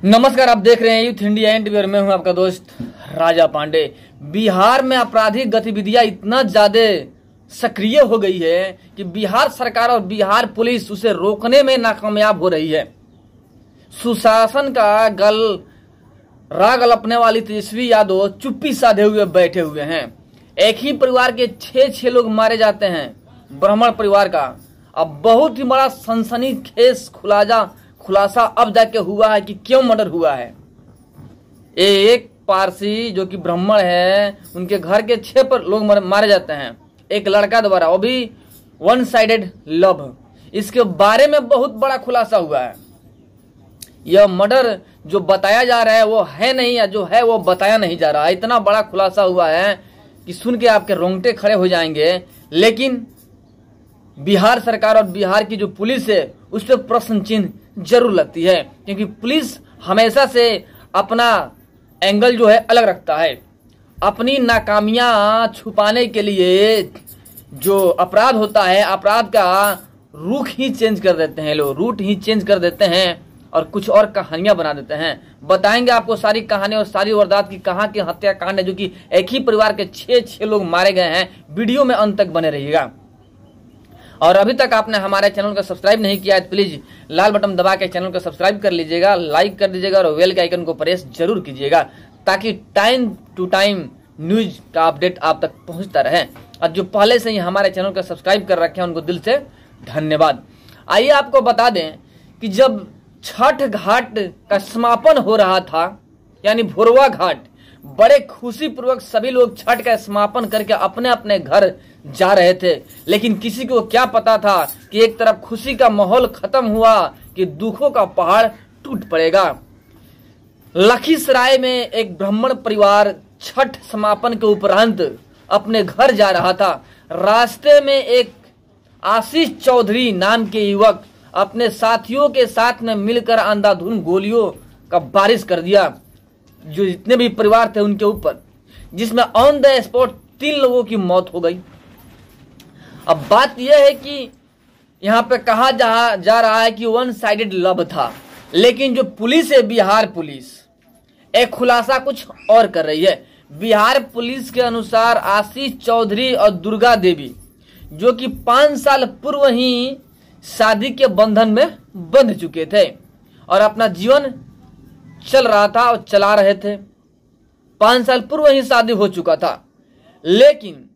नमस्कार, आप देख रहे हैं यूथ इंडिया इंटरव्यू। मैं हूं आपका दोस्त राजा पांडे। बिहार में आपराधिक गतिविधियां इतना ज्यादा सक्रिय हो गई है कि बिहार सरकार और बिहार पुलिस उसे रोकने में नाकामयाब हो रही है। सुशासन का राग अलपने वाली तेजस्वी यादव चुप्पी साधे हुए बैठे हुए हैं। एक ही परिवार के छह लोग मारे जाते हैं, ब्राह्मण परिवार का। अब बहुत ही बड़ा सनसनीखेज खुलासा अब जाके हुआ है कि क्यों मर्डर हुआ है। एक पारसी जो कि ब्राह्मण है, उनके घर के 6 लोग मारे जाते हैं एक लड़का द्वारा, वो भी वन साइडेड लव। इसके बारे में बहुत बड़ा खुलासा हुआ है। यह मर्डर जो बताया जा रहा है वो है नहीं, या जो है वो बताया नहीं जा रहा है। इतना बड़ा खुलासा हुआ है कि सुन के आपके रोंगटे खड़े हो जाएंगे। लेकिन बिहार सरकार और बिहार की जो पुलिस है उस पर प्रश्न चिन्ह जरूर लगती है, क्योंकि पुलिस हमेशा से अपना एंगल जो है अलग रखता है। अपनी नाकामियां छुपाने के लिए जो अपराध होता है, अपराध का रुख ही चेंज कर देते हैं लोग, रूट ही चेंज कर देते हैं और कुछ और कहानियां बना देते हैं। बताएंगे आपको सारी कहानी और सारी वारदात की कहां की हत्याकांड है, जो कि एक ही परिवार के 6 लोग मारे गए हैं। वीडियो में अंत तक बने रहिएगा। और अभी तक आपने हमारे चैनल को सब्सक्राइब नहीं किया है तो प्लीज लाल बटन दबा के चैनल को सब्सक्राइब कर लीजिएगा, लाइक कर दीजिएगा और बेल के आइकन को प्रेस जरूर कीजिएगा, ताकि टाइम टू टाइम न्यूज का अपडेट आप तक पहुंचता रहे। और जो पहले से ही हमारे चैनल को सब्सक्राइब कर रखे हैं उनको दिल से धन्यवाद। आइए आपको बता दें कि जब छठ घाट का समापन हो रहा था, यानी भोरवा घाट, बड़े खुशी पूर्वक सभी लोग छठ का समापन करके अपने अपने घर जा रहे थे। लेकिन किसी को क्या पता था कि एक तरफ खुशी का माहौल खत्म हुआ कि दुखों का पहाड़ टूट पड़ेगा। लखीसराय में एक ब्राह्मण परिवार छठ समापन के उपरांत अपने घर जा रहा था। रास्ते में एक आशीष चौधरी नाम के युवक अपने साथियों के साथ में मिलकर अंधाधुंध गोलियों का बारिश कर दिया, जो जितने भी परिवार थे उनके ऊपर, जिसमें ऑन द स्पॉट 3 लोगों की मौत हो गई। अब बात यह है कि यहाँ पे कहा जा रहा है कि वन साइडेड लव था, लेकिन जो पुलिस है, बिहार पुलिस, एक खुलासा कुछ और कर रही है। बिहार पुलिस के अनुसार आशीष चौधरी और दुर्गा देवी, जो कि 5 साल पूर्व ही शादी के बंधन में बंध चुके थे और अपना जीवन चल रहा था और चला रहे थे। 5 साल पूर्व ही शादी हो चुका था, लेकिन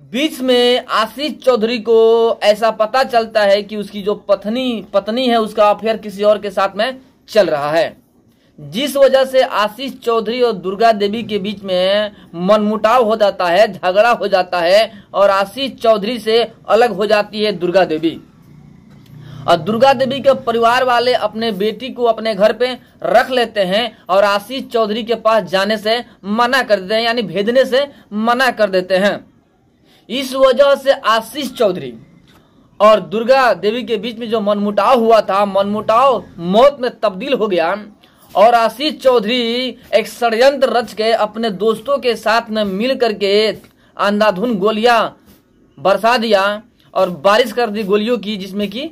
बीच में आशीष चौधरी को ऐसा पता चलता है कि उसकी जो पत्नी है उसका अफेयर किसी और के साथ में चल रहा है, जिस वजह से आशीष चौधरी और दुर्गा देवी के बीच में मनमुटाव हो जाता है, झगड़ा हो जाता है और आशीष चौधरी से अलग हो जाती है दुर्गा देवी। और दुर्गा देवी के परिवार वाले अपने बेटी को अपने घर पे रख लेते हैं और आशीष चौधरी के पास जाने से मना कर देते हैं, यानी भेजने से मना कर देते हैं। इस वजह से आशीष चौधरी और दुर्गा देवी के बीच में जो मनमुटाव हुआ था, मनमुटाव मौत में तब्दील हो गया और आशीष चौधरी एक षड्यंत्र रच के अपने दोस्तों के साथ में मिल करके अंधाधुंध गोलियां बरसा दिया और बारिश कर दी गोलियों की, जिसमें कि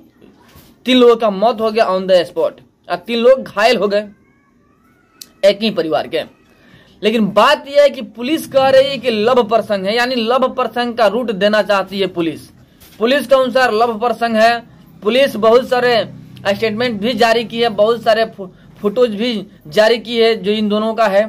3 लोगों का मौत हो गया ऑन द स्पॉट और 3 लोग घायल हो गए, एक ही परिवार के। लेकिन बात यह है कि पुलिस कह रही है कि लव प्रसंग है, यानी लव प्रसंग का रूट देना चाहती है पुलिस के अनुसार लव प्रसंग है। पुलिस बहुत सारे स्टेटमेंट भी जारी की है, बहुत सारे फोटोज भी जारी की है जो इन दोनों का है।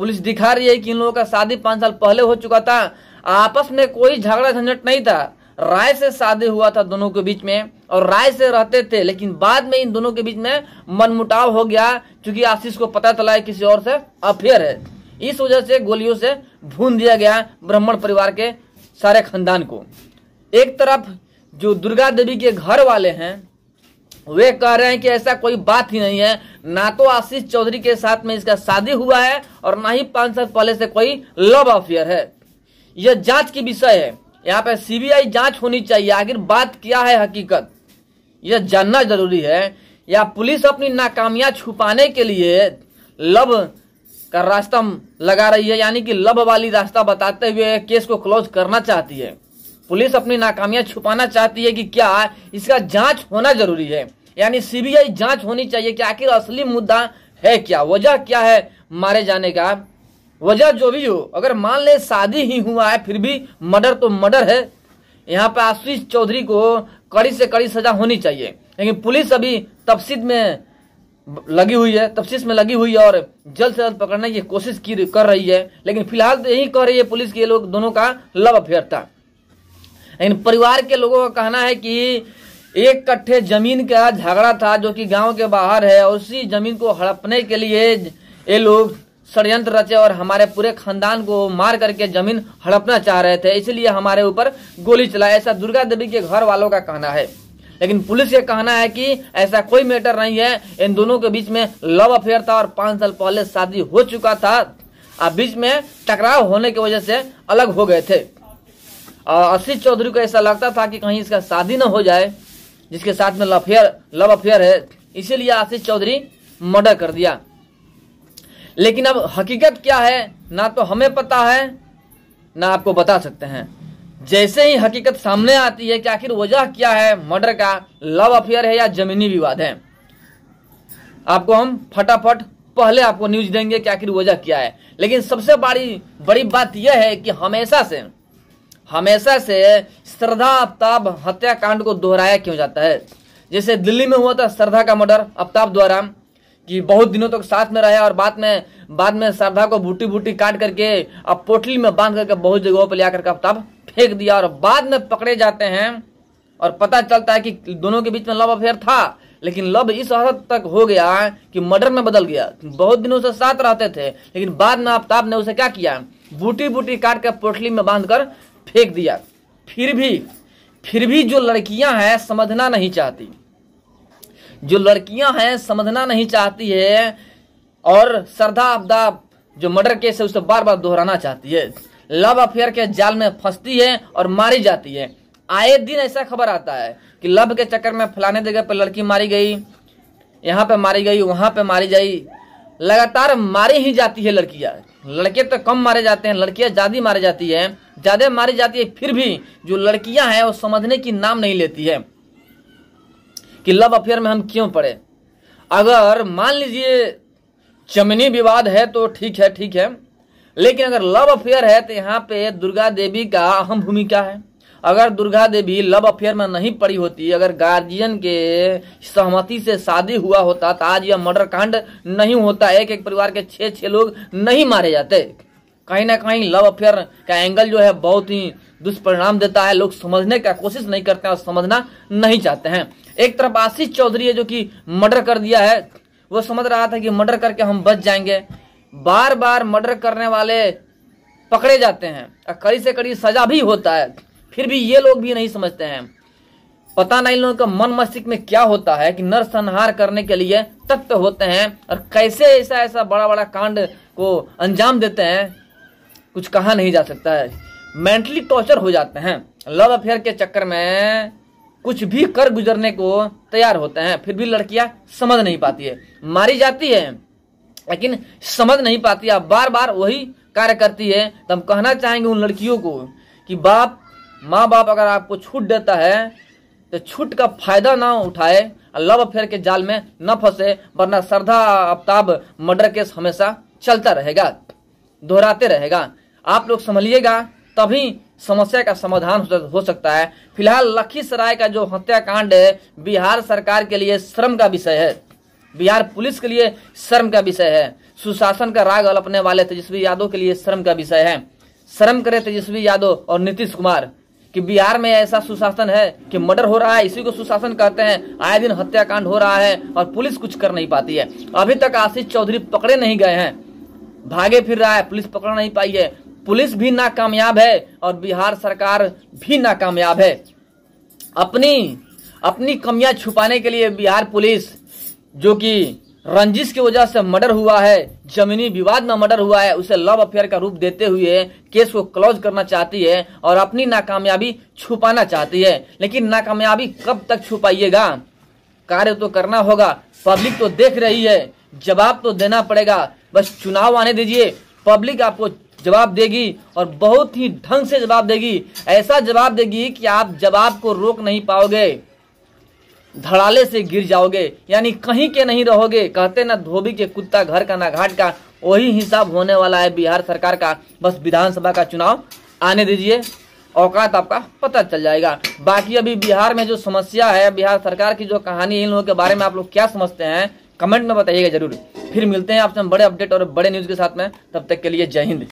पुलिस दिखा रही है कि इन लोगों का शादी 5 साल पहले हो चुका था, आपस में कोई झगड़ा झंझट नहीं था, राय से शादी हुआ था दोनों के बीच में और राय से रहते थे। लेकिन बाद में इन दोनों के बीच में मनमुटाव हो गया, क्योंकि आशीष को पता चला है किसी और से अफेयर है। इस वजह से गोलियों से भून दिया गया ब्राह्मण परिवार के सारे खानदान को। एक तरफ जो दुर्गा देवी के घर वाले हैं वे कह रहे हैं कि ऐसा कोई बात ही नहीं है, ना तो आशीष चौधरी के साथ में इसका शादी हुआ है और ना ही 5 साल पहले से कोई लव अफेयर है। यह जांच की विषय है, यहाँ पे सीबीआई जांच होनी चाहिए। आखिर बात क्या है, हकीकत यह जानना जरूरी है। या पुलिस अपनी नाकामियां छुपाने के लिए लव का रास्ता लगा रही है, यानी कि लव वाली रास्ता बताते हुए केस को क्लोज करना चाहती है। पुलिस अपनी नाकामियां छुपाना चाहती है कि क्या, इसका जांच होना जरूरी है। यानी सीबीआई जांच होनी चाहिए कि आखिर असली मुद्दा है क्या, वजह क्या है मारे जाने का। वजह जो भी हो, अगर मान ले शादी ही हुआ है फिर भी मर्डर तो मर्डर है। यहाँ पे आशीष चौधरी को कड़ी से कड़ी सजा होनी चाहिए, लेकिन पुलिस अभी तफ्तीश में लगी हुई है और जल्द से जल्द पकड़ने की कोशिश कर रही है। लेकिन फिलहाल तो यही कह रही है पुलिस के लोग दोनों का लव अफेयर था। लेकिन परिवार के लोगों का कहना है कि 1 कट्ठे जमीन का झगड़ा था जो कि गांव के बाहर है, और उसी जमीन को हड़पने के लिए ये लोग षड्यंत्र रचे और हमारे पूरे खानदान को मार करके जमीन हड़पना चाह रहे थे, इसलिए हमारे ऊपर गोली चला, ऐसा दुर्गा देवी के घर वालों का कहना है। लेकिन पुलिस का कहना है कि ऐसा कोई मैटर नहीं है, इन दोनों के बीच में लव अफेयर था और 5 साल पहले शादी हो चुका था। अब बीच में टकराव होने की वजह से अलग हो गए थे। और आशीष चौधरी को ऐसा लगता था कि कहीं इसका शादी न हो जाए जिसके साथ में लव अफेयर है, इसीलिए आशीष चौधरी मर्डर कर दिया। लेकिन अब हकीकत क्या है ना तो हमें पता है ना आपको बता सकते हैं। जैसे ही हकीकत सामने आती है कि आखिर वजह क्या है मर्डर का, लव अफेयर है या जमीनी विवाद है, आपको हम फटाफट पहले आपको न्यूज देंगे कि आखिर वजह क्या है। लेकिन सबसे बड़ी बात यह है कि हमेशा से श्रद्धा आफ्ताब हत्याकांड को दोहराया क्यों जाता है। जैसे दिल्ली में हुआ था श्रद्धा का मर्डर आफ्ताब द्वारा, कि बहुत दिनों तक साथ में रहे और बाद में श्रद्धा को बूटी काट करके अब पोटली में बांध करके बहुत जगहों पर ले आकर के आफ्ताब फेंक दिया, और बाद में पकड़े जाते हैं और पता चलता है कि दोनों के बीच में लव अफेयर था, लेकिन लव इस हद तक हो गया कि मर्डर में बदल गया। बहुत दिनों से साथ रहते थे, लेकिन बाद में आफ्ताब ने उसे क्या किया, बूटी काट कर पोटली में बांध कर फेंक दिया। फिर भी जो लड़कियां हैं समझना नहीं चाहती है, और श्रद्धा आफ्ताब जो मर्डर केस है उसे बार बार दोहराना चाहती है, लव अफेयर के जाल में फंसती है और मारी जाती है। आए दिन ऐसा खबर आता है कि लव के चक्कर में फलाने जगह पर लड़की मारी गई, यहाँ पे मारी गई, वहां पे मारी गई, लगातार मारी ही जाती है लड़कियां। लड़के तो कम मारे जाते हैं, लड़कियां ज्यादा मारी जाती है। फिर भी जो लड़कियां हैं वो समझने की नाम नहीं लेती है कि लव अफेयर में हम क्यों पड़े। अगर मान लीजिए जमीनी विवाद है तो ठीक है, लेकिन अगर लव अफेयर है तो यहाँ पे दुर्गा देवी का अहम भूमिका है। अगर दुर्गा देवी लव अफेयर में नहीं पड़ी होती, अगर गार्जियन के सहमति से शादी हुआ होता तो आज यह मर्डर कांड नहीं होता, एक परिवार के 6 लोग नहीं मारे जाते। कहीं ना कहीं लव अफेयर का एंगल जो है बहुत ही दुष्परिणाम देता है। लोग समझने का कोशिश नहीं करते हैं और समझना नहीं चाहते हैं। एक तरफ आशीष चौधरी है जो कि मर्डर कर दिया है, वो समझ रहा था कि मर्डर करके हम बच जाएंगे। बार बार मर्डर करने वाले पकड़े जाते हैं और कड़ी से कड़ी सजा भी होता है, फिर भी ये लोग भी नहीं समझते हैं। पता नहीं लोगों का मन मस्तिष्क में क्या होता है कि नरसंहार करने के लिए तख्त होते हैं और कैसे ऐसा बड़ा कांड को अंजाम देते हैं, कुछ कहा नहीं जा सकता है। मेंटली टॉर्चर हो जाते हैं, लव अफेयर के चक्कर में कुछ भी कर गुजरने को तैयार होते हैं, फिर भी लड़कियां समझ नहीं पाती है, मारी जाती है लेकिन समझ नहीं पाती है, बार बार वही कार्य करती है। तो हम कहना चाहेंगे उन लड़कियों को कि माँ बाप अगर आपको छूट देता है तो छूट का फायदा ना उठाए, लव अफेयर के जाल में न फंसे, वरना श्रद्धा आफ्ताब मर्डर केस हमेशा चलता रहेगा, दोहराते रहेगा। आप लोग समझिएगा तभी समस्या का समाधान हो सकता है। फिलहाल लखीसराय का जो हत्याकांड है बिहार सरकार के लिए शर्म का विषय है, बिहार पुलिस के लिए शर्म का विषय है, सुशासन का राग अलपने वाले तेजस्वी यादव के लिए शर्म का विषय है। शर्म करे तेजस्वी यादव और नीतीश कुमार कि बिहार में ऐसा सुशासन है कि मर्डर हो रहा है, इसी को सुशासन कहते हैं। आए दिन हत्याकांड हो रहा है और पुलिस कुछ कर नहीं पाती है। अभी तक आशीष चौधरी पकड़े नहीं गए हैं, भागे फिर रहा है, पुलिस पकड़ नहीं पाई है। पुलिस भी नाकामयाब है और बिहार सरकार भी नाकामयाब है। अपनी कमियां छुपाने के लिए बिहार पुलिस, जो कि रंजिश की वजह से मर्डर हुआ है, जमीनी विवाद में मर्डर हुआ है, उसे लव अफेयर का रूप देते हुए केस को क्लोज करना चाहती है और अपनी नाकामयाबी छुपाना चाहती है। लेकिन नाकामयाबी कब तक छुपाइएगा, कार्य तो करना होगा। पब्लिक तो देख रही है, जवाब तो देना पड़ेगा। बस चुनाव आने दीजिए, पब्लिक आपको जवाब देगी और बहुत ही ढंग से जवाब देगी। ऐसा जवाब देगी कि आप जवाब को रोक नहीं पाओगे। धड़ाले से गिर जाओगे, यानी कहीं के नहीं रहोगे। कहते ना धोबी के कुत्ता घर का ना घाट का, वही हिसाब होने वाला है बिहार सरकार का। बस विधानसभा का चुनाव आने दीजिए, औकात आपका पता चल जाएगा। बाकी अभी बिहार में जो समस्या है, बिहार सरकार की जो कहानी, इन लोगों के बारे में आप लोग क्या समझते हैं कमेंट में बताइएगा जरूर। फिर मिलते हैं आपसे हम बड़े अपडेट और बड़े न्यूज के साथ में, तब तक के लिए जय हिंद।